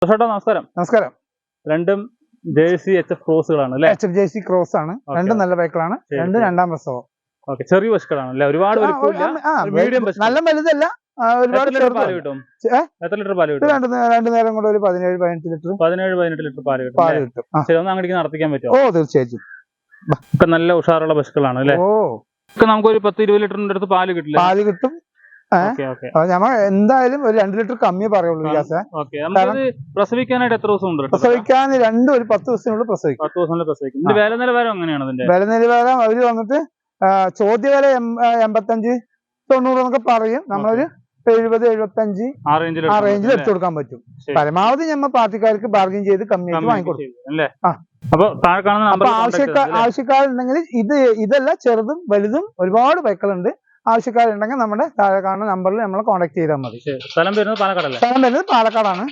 ചേട്ടാ നമസ്കാരം. നമസ്കാരം. രണ്ടും ജേഴ്സി HF ക്രോസുകളാണ് അല്ലേ? HF ജേഴ്സി ക്രോസ് ആണ്. രണ്ടും നല്ല ബൈക്കുകളാണ്. രണ്ടും രണ്ടാം പ്രസവം. ഓക്കെ, ചെറിയ പശുക്കളാണ് അല്ലേ? ഒരുപാട് മീഡിയം പശു. നല്ല വലുതല്ല, ഒരുപാട് പാല് കിട്ടും. എത്ര ലിറ്റർ പാല് കിട്ടും? രണ്ടു നേരം കൂടെ ഒരു 17-18 ലിറ്റർ 17-18 ലിറ്റർ പാല് കിട്ടും. ശരി, ഒന്ന് അങ്ങോട്ടേക്ക് നടത്തിക്കാൻ പറ്റുമോ? ഓ തീർച്ചയായിട്ടും. ഒക്കെ നല്ല ഉഷാറുള്ള പശുക്കളാണ് അല്ലേ? ഓ ഒക്കെ നമുക്കൊരു 10-20 ലിറ്ററിന്റെ അടുത്ത് പാല് കിട്ടില്ല? പാല് കിട്ടും. ഞമ്മ എന്തായാലും ഒരു 2 ലിറ്റർ കമ്മിയെ പറയുള്ളൂ. പ്രസവിക്കാനായിട്ട് എത്ര ദിവസം ഉണ്ട്? പ്രസവിക്കാൻ രണ്ടും ഒരു 10 ദിവസത്തിനുള്ളിൽ പ്രസവിക്കും. 10 ദിവസത്തിനുള്ളിൽ പ്രസവിക്കും. വില നിലവാരം എങ്ങനെയാണ് അതിന്റെ? വില നിലവാരം അവര് വന്നിട്ട് ചോദ്യവില 85-90 എന്നൊക്കെ പറയും. നമ്മളൊരു 70-75 ആ റേഞ്ചിൽ എടുത്തു കൊടുക്കാൻ പറ്റും. പരമാവധി ഞമ്മ പാർട്ടിക്കാർക്ക് ബാർഗിൻ ചെയ്ത് കമ്മിയായിട്ട് വാങ്ങിക്കൊടുക്കും. ആവശ്യക്കാരുണ്ടെങ്കിൽ ഇതല്ല, ചെറുതും വലുതും ഒരുപാട് ബൈക്കുകളുണ്ട്. ആവശ്യക്കാരുണ്ടെങ്കിൽ നമ്മുടെ താഴെ കാണുന്ന നമ്പറിൽ നമ്മളെ കോൺടാക്ട് ചെയ്താൽ മതി. സ്ഥലം വരുന്നത് പാലക്കാടല്ലേ? സ്ഥലം വരുന്നത് പാലക്കാടാണ്.